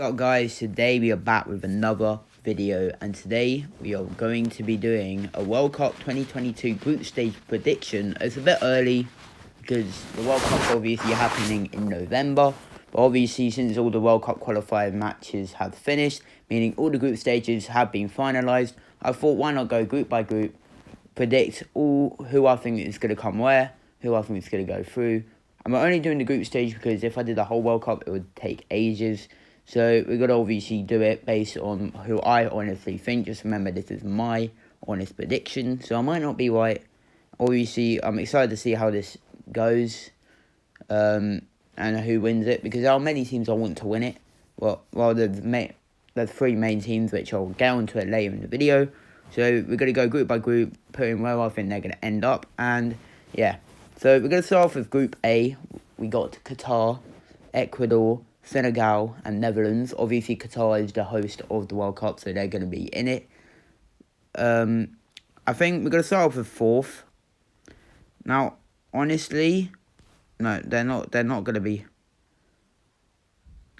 What's up guys, today we are back with another video, and today we are going to be doing a World Cup 2022 group stage prediction. It's a bit early because the World Cup obviously happening in November, but obviously since all the World Cup qualifying matches have finished, meaning all the group stages have been finalised, I thought why not go group by group, predict who I think is going to come where, who I think is going to go through. I'm only doing the group stage because if I did the whole World Cup it would take ages. So we're going to obviously do it based on who I honestly think. Just remember, this is my honest prediction, so I might not be right. Obviously, I'm excited to see how this goes and who wins it, because there are many teams I want to win it. Well, there's three main teams, which I'll get onto it later in the video. So we're going to go group by group, putting where I think they're going to end up. And yeah, so we're going to start off with Group A. We got Qatar, Ecuador, Senegal and Netherlands. Obviously, Qatar is the host of the World Cup, so they're going to be in it. I think we're going to start off with fourth. Now, honestly, no, they're not going to be.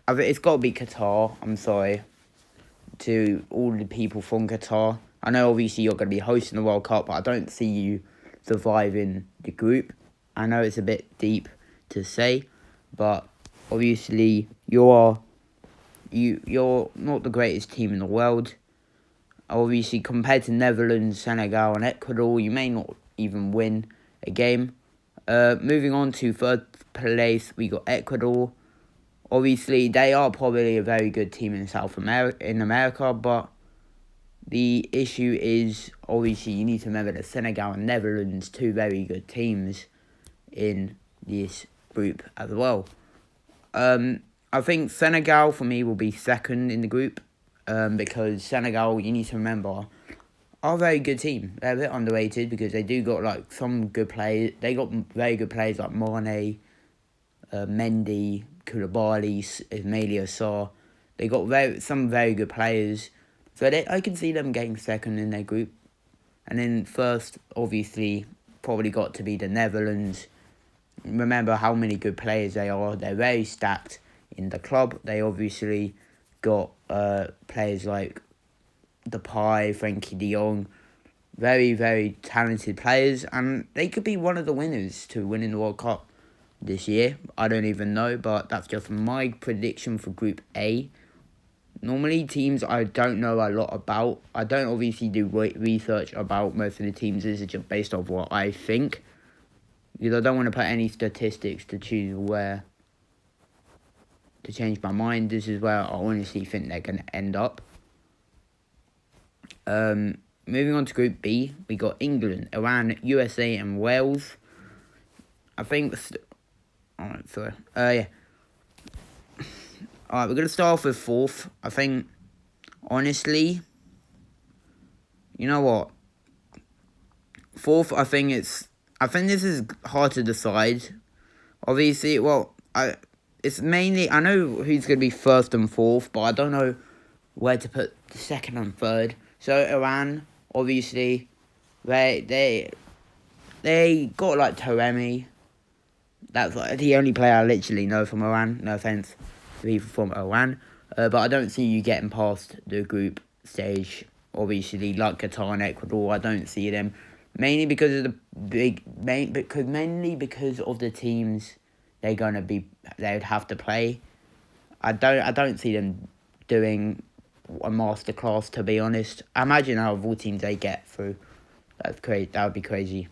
I think it's got to be Qatar. I'm sorry to all the people from Qatar. I know obviously you're going to be hosting the World Cup, but I don't see you surviving the group. I know it's a bit deep to say, but obviously you're not the greatest team in the world. Obviously, compared to Netherlands, Senegal and Ecuador, you may not even win a game. Moving on to third place, we got Ecuador. Obviously, they are probably a very good team in America, but the issue is, obviously, you need to remember that Senegal and Netherlands, two very good teams in this group as well. I think Senegal, for me, will be second in the group, because Senegal, you need to remember, are a very good team. They're a bit underrated because they do got, like, some good players. They got very good players like Mane, Mendy, Koulibaly, Ismaila Sarr. They got some very good players. So I can see them getting second in their group. And then first, obviously, probably got to be the Netherlands. Remember how many good players they are. They're very stacked in the club. They obviously got players like Depay, Frenkie de Jong. Very, very talented players. And they could be one of the winners to winning the World Cup this year. I don't even know, but that's just my prediction for Group A. Normally, teams I don't know a lot about. I don't obviously do research about most of the teams. This is just based off what I think, because I don't want to put any statistics to choose where to change my mind. This is where I honestly think they're going to end up. Moving on to Group B, we got England, Iran, USA and Wales. I think... Alright, sorry. Yeah. Alright, we're going to start off with fourth. I think, honestly, you know what? Fourth, I think this is hard to decide. Obviously, it's mainly, I know who's going to be first and fourth, but I don't know where to put the second and third. So, Iran, obviously, they got, like, Taremi. That's like the only player I literally know from Iran. No offense to people from Iran. But I don't see you getting past the group stage. Obviously, like Qatar and Ecuador, I don't see them. Mainly because of the teams they would have to play. I don't see them doing a masterclass, to be honest. I imagine out of all teams they get through. That's crazy. That would be crazy.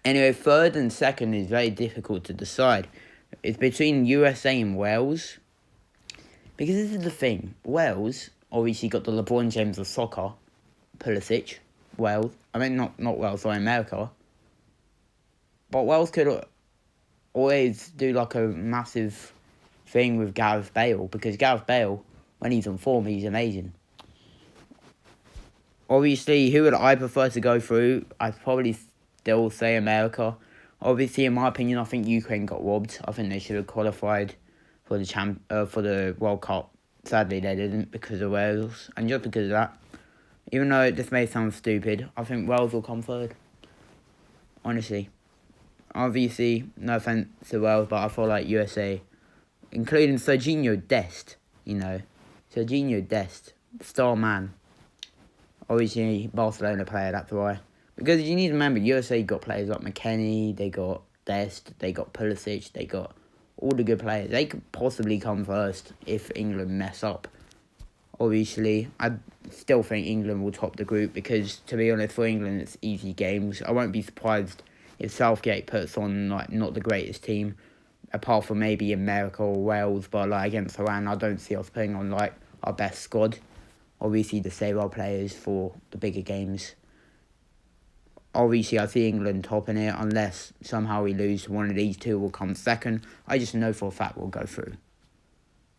Anyway, third and second is very difficult to decide. It's between USA and Wales. Because this is the thing. Wales obviously got the LeBron James of soccer. Pulisic. Wales. I mean, not Wales, sorry, America. But Wales could always do like a massive thing with Gareth Bale. Because Gareth Bale, when he's on form, he's amazing. Obviously, who would I prefer to go through? I'd probably still say America. Obviously, in my opinion, I think Ukraine got robbed. I think they should have qualified for the World Cup. Sadly, they didn't because of Wales, and just because of that, even though this may sound stupid, I think Wales will come third. Honestly, obviously, no offense to Wales, but I feel like USA, including Serginho Dest, Serginho Dest, star man. Obviously, Barcelona player, that's why. Because you need to remember, USA got players like McKennie, they got Dest, they got Pulisic, they got all the good players. They could possibly come first if England mess up. Obviously, I still think England will top the group because, to be honest, for England, it's easy games. I won't be surprised if Southgate puts on not the greatest team, apart from maybe America or Wales, but against Iran, I don't see us putting on our best squad. Obviously, to save our players for the bigger games. Obviously, I see England topping it unless somehow we lose. One of these two will come second. I just know for a fact we'll go through.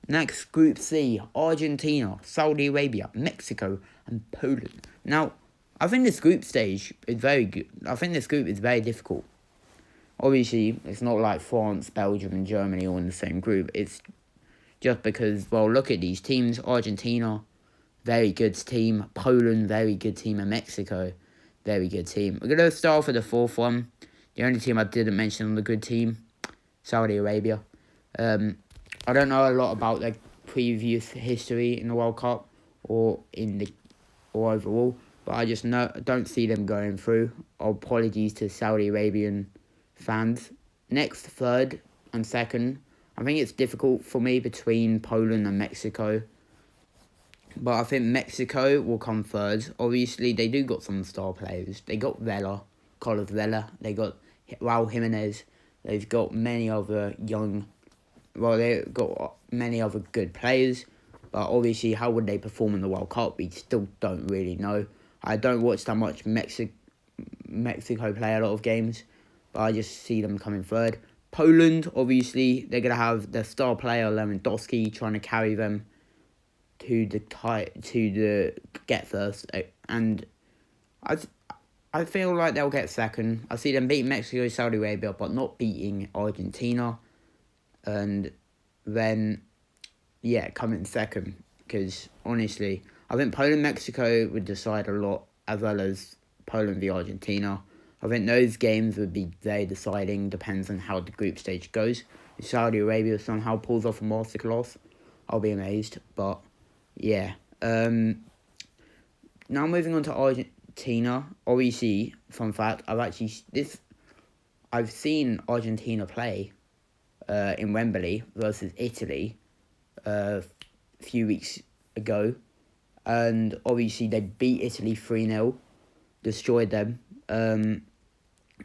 Next, Group C, Argentina, Saudi Arabia, Mexico, and Poland. Now, I think this group stage is very good. I think this group is very difficult. Obviously, it's not like France, Belgium, and Germany all in the same group. It's just because, look at these teams. Argentina, very good team. Poland, very good team. And Mexico, very good team. We're going to start for the fourth one. The only team I didn't mention on the good team, Saudi Arabia. I don't know a lot about their previous history in the World Cup or overall, but I just don't see them going through. Apologies to Saudi Arabian fans. Next, third and second. I think it's difficult for me between Poland and Mexico. But I think Mexico will come third. Obviously, they do got some star players. They got Carlos Vela. They got Raul Jimenez. They've got many other they've got many other good players. But obviously, how would they perform in the World Cup? We still don't really know. I don't watch that much Mexico play a lot of games. But I just see them coming third. Poland, obviously, they're going to have their star player, Lewandowski, trying to carry them to the get first. And I feel like they'll get second. I see them beating Mexico, Saudi Arabia, but not beating Argentina. And then, coming second. Because, honestly, I think Poland-Mexico would decide a lot, as well as Poland v Argentina. I think those games would be very deciding, depends on how the group stage goes. If Saudi Arabia somehow pulls off a masterclass, I'll be amazed. But, yeah. Now moving on to Argentina. Obviously, fun fact, I've seen Argentina play in Wembley versus Italy a few weeks ago. And obviously they beat Italy 3-0, destroyed them.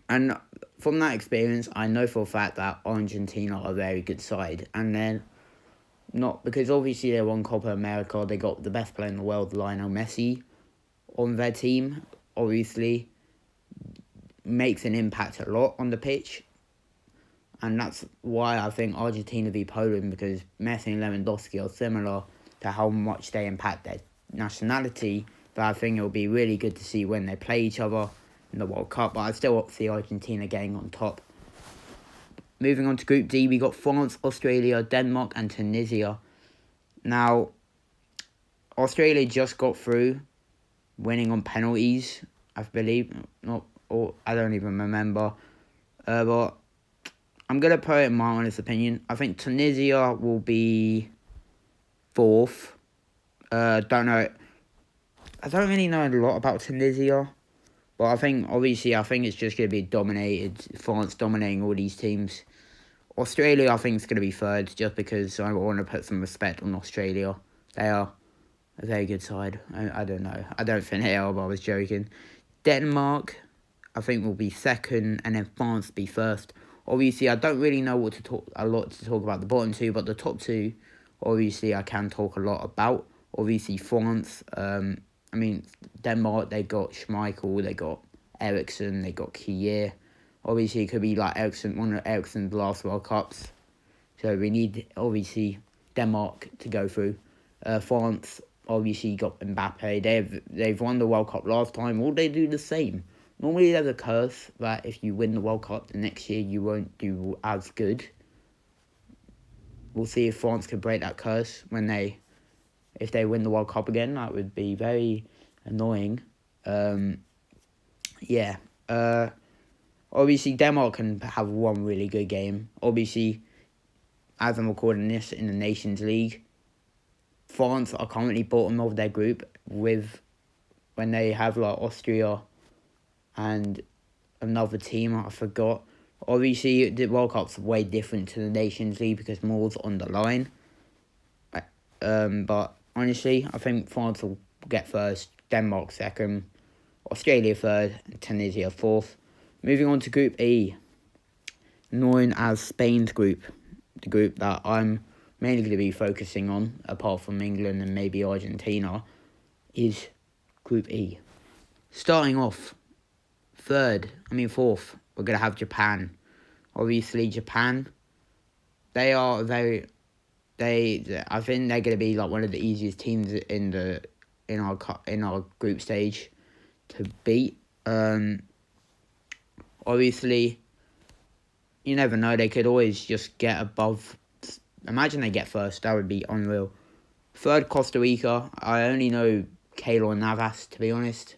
And from that experience, I know for a fact that Argentina are a very good side. And then, not because obviously they won Copa America, they got the best player in the world, Lionel Messi, on their team. Obviously, makes an impact a lot on the pitch. And that's why I think Argentina v Poland, because Messi and Lewandowski are similar to how much they impact their nationality. But I think it'll be really good to see when they play each other in the World Cup. But I still see Argentina getting on top. Moving on to Group D, we got France, Australia, Denmark, and Tunisia. Now, Australia just got through, winning on penalties, I believe. I don't even remember. But I'm going to put it in my honest opinion. I think Tunisia will be fourth. Don't know. I don't really know a lot about Tunisia. But I think it's just going to be dominated. France dominating all these teams. Australia, I think, is going to be third, just because I want to put some respect on Australia. They are a very good side. I don't know. I don't think they are, but I was joking. Denmark, I think, will be second, and then France be first. Obviously, I don't really know a lot to talk about the bottom two, but the top two, obviously, I can talk a lot about. Obviously, France, Denmark, they got Schmeichel, they got Eriksen, they got Kier. Obviously, it could be like Eriksen, one of Eriksen's last World Cups. So we need, obviously, Denmark to go through. France, obviously, got Mbappe. They've won the World Cup last time. Will they do the same? Normally, there's a curse that if you win the World Cup, the next year you won't do as good. We'll see if France can break that curse if they win the World Cup again. That would be very annoying. Obviously, Denmark can have one really good game. Obviously, as I'm recording this in the Nations League, France are currently bottom of their group when they have like Austria and another team I forgot. Obviously, the World Cup's way different to the Nations League because more's on the line. But honestly, I think France will get first, Denmark second, Australia third, and Tunisia fourth. Moving on to Group E, known as Spain's group, the group that I'm mainly going to be focusing on, apart from England and maybe Argentina, is Group E. Starting off, fourth, we're going to have Japan. Obviously, Japan, I think they're going to be like one of the easiest teams in our group stage to beat. Obviously, you never know. They could always just get above. Imagine they get first. That would be unreal. Third, Costa Rica. I only know Keylor Navas, to be honest,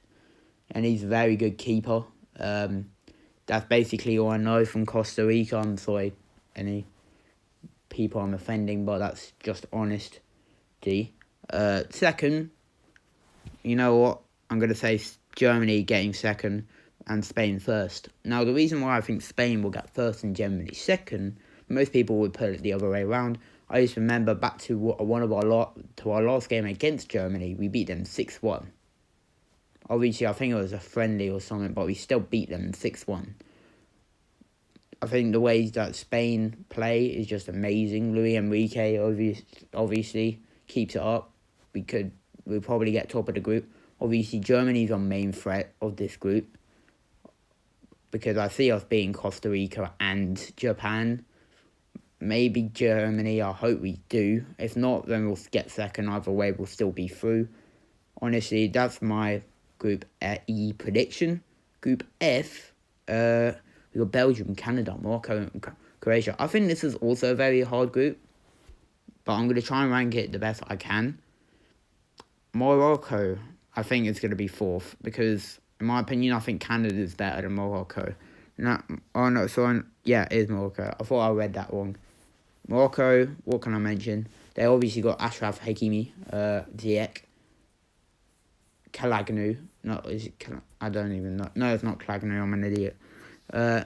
and he's a very good keeper. That's basically all I know from Costa Rica. I'm sorry, any people I'm offending, but that's just honesty. Second, you know what? I'm going to say Germany getting second and Spain first. Now, the reason why I think Spain will get first and Germany second, most people would put it the other way around. I just remember back to our last game against Germany, we beat them 6-1. Obviously, I think it was a friendly or something, but we still beat them 6-1. I think the ways that Spain play is just amazing. Luis Enrique obviously keeps it up. We'll probably get top of the group. Obviously, Germany's our main threat of this group, because I see us beating Costa Rica and Japan. Maybe Germany, I hope we do. If not, then we'll get second. Either way, we'll still be through. Honestly, that's my Group E prediction. Group F, we got Belgium, Canada, Morocco, and Croatia. I think this is also a very hard group, but I'm going to try and rank it the best I can. Morocco, I think it's going to be fourth, because in my opinion, I think Canada is better than Morocco. It is Morocco. I thought I read that wrong. Morocco, what can I mention? They obviously got Ashraf Hakimi, Ziyech, Kalagnu. I don't even know. No, it's not Kalagnu, I'm an idiot. I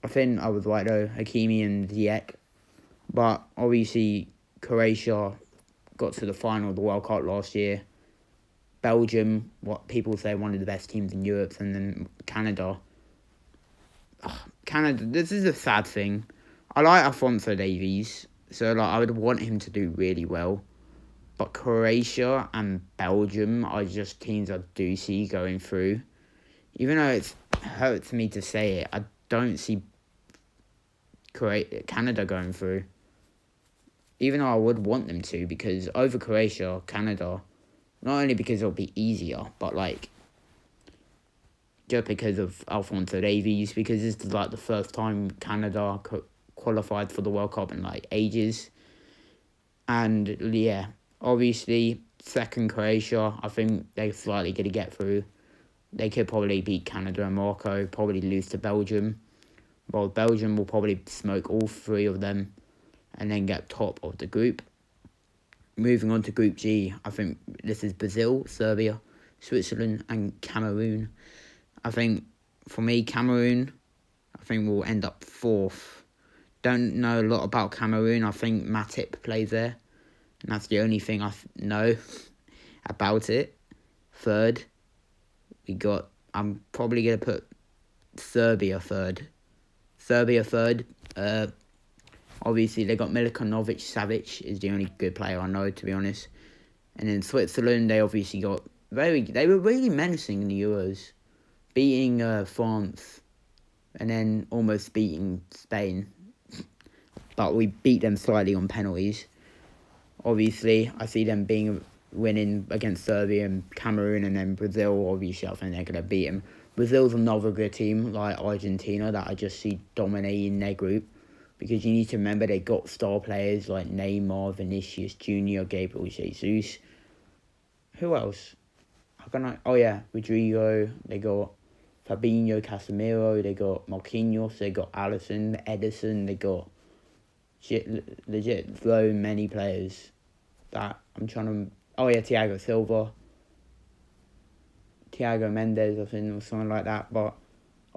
think I was right though, Hakimi and Ziyech. But obviously, Croatia got to the final of the World Cup last year. Belgium, what people say one of the best teams in Europe, and then Canada. Canada, this is a sad thing. I like Alphonso Davies, so I would want him to do really well. But Croatia and Belgium are just teams I do see going through. Even though it hurts me to say it, I don't see Canada going through. Even though I would want them to, because over Croatia, Canada, not only because it'll be easier, but just because of Alphonso Davies, because this is the first time Canada qualified for the World Cup in ages. And yeah, obviously second Croatia, I think they're slightly going to get through. They could probably beat Canada and Morocco, probably lose to Belgium. Well, Belgium will probably smoke all three of them and then get top of the group. Moving on to Group G, I think this is Brazil, Serbia, Switzerland and Cameroon. I think, for me, Cameroon, I think will end up fourth. Don't know a lot about Cameroon. I think Matip plays there, and that's the only thing I know about it. Third, I'm probably going to put Serbia third. Obviously, they got Milikovic Savic is the only good player I know, to be honest. And in Switzerland, they obviously they were really menacing in the Euros, beating France, and then almost beating Spain. But we beat them slightly on penalties. Obviously, I see them winning against Serbia and Cameroon, and then Brazil. Obviously, I think they're going to beat them. Brazil's another good team, like Argentina, that I just see dominating their group. Because you need to remember they got star players like Neymar, Vinicius Jr., Gabriel Jesus. Who else? Rodrigo. They got Fabinho, Casemiro. They got Marquinhos. They got Alisson, Edison. They got legit so many players that. Oh yeah, Thiago Silva. Thiago Mendes, I think, or something like that. But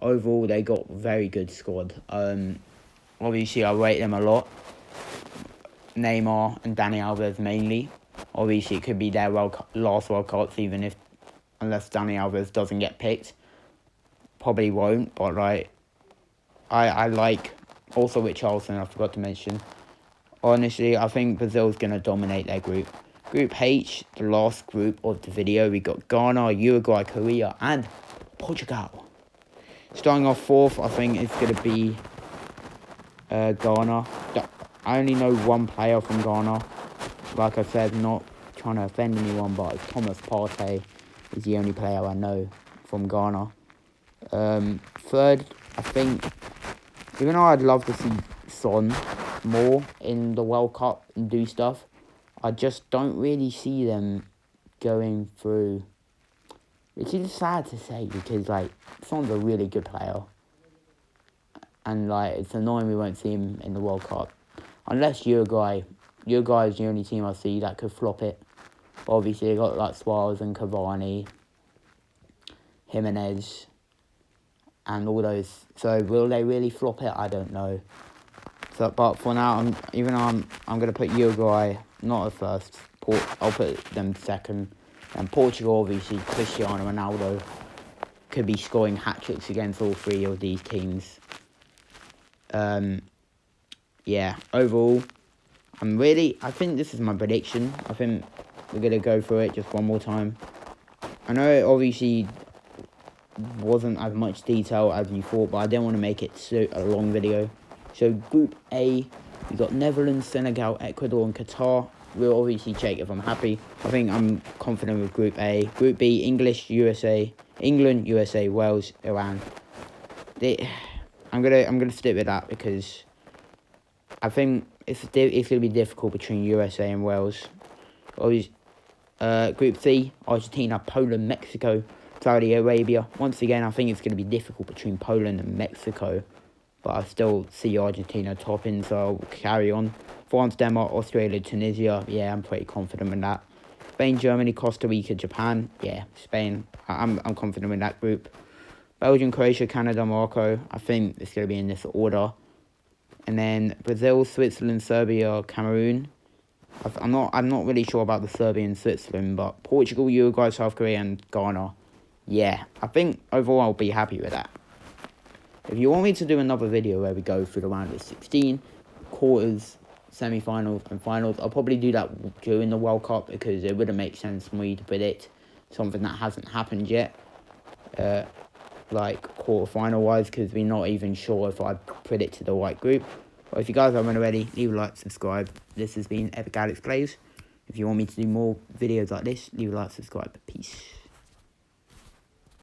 overall, they got a very good squad. Obviously, I rate them a lot. Neymar and Dani Alves mainly. Obviously, it could be their last World Cups, unless Dani Alves doesn't get picked. Probably won't, but like, I like, also with Charleston, I forgot to mention. Honestly, I think Brazil's going to dominate their group. Group H, the last group of the video, we got Ghana, Uruguay, Korea, and Portugal. Starting off fourth, I think it's going to be Ghana. I only know one player from Ghana. Like I said, not trying to offend anyone, but Thomas Partey is the only player I know from Ghana. Third, I think, even though I'd love to see Son more in the World Cup and do stuff, I just don't really see them going through, which is sad to say because, like, Son's a really good player. And, like, it's annoying we won't see him in the World Cup. Unless Uruguay. Uruguay is the only team I see that could flop it. But obviously, they got, like, Suarez and Cavani, Jimenez, and all those. So, will they really flop it? I don't know. So, but for now, I'm going to put Uruguay not at first. I'll put them second. And Portugal, obviously, Cristiano Ronaldo could be scoring hat-tricks against all three of these teams. Yeah, overall, I think this is my prediction. I think we're going to go through it just one more time. I know it obviously wasn't as much detail as you thought, but I didn't want to make it a long video. So, Group A, we got Netherlands, Senegal, Ecuador, and Qatar. We'll obviously check if I'm happy. I think I'm confident with Group A. Group B, England, USA, Wales, Iran. I'm gonna stick with that because I think it's gonna be difficult between USA and Wales. Obviously, Group C, Argentina, Poland, Mexico, Saudi Arabia. Once again, I think it's gonna be difficult between Poland and Mexico. But I still see Argentina topping, so I'll carry on. France, Denmark, Australia, Tunisia. Yeah, I'm pretty confident in that. Spain, Germany, Costa Rica, Japan. Yeah, Spain. I'm confident in that group. Belgium, Croatia, Canada, Morocco. I think it's going to be in this order. And then Brazil, Switzerland, Serbia, Cameroon. I'm not really sure about the Serbia and Switzerland, but Portugal, Uruguay, South Korea, and Ghana. Yeah, I think overall I'll be happy with that. If you want me to do another video where we go through the round of 16, quarters, semi-finals, and finals, I'll probably do that during the World Cup because it wouldn't make sense for me to predict something that hasn't happened yet, like quarter-final-wise, because we're not even sure if I predicted the right group. But if you guys haven't already, leave a like, subscribe. This has been Epic Alex Plays. If you want me to do more videos like this, leave a like, subscribe. Peace.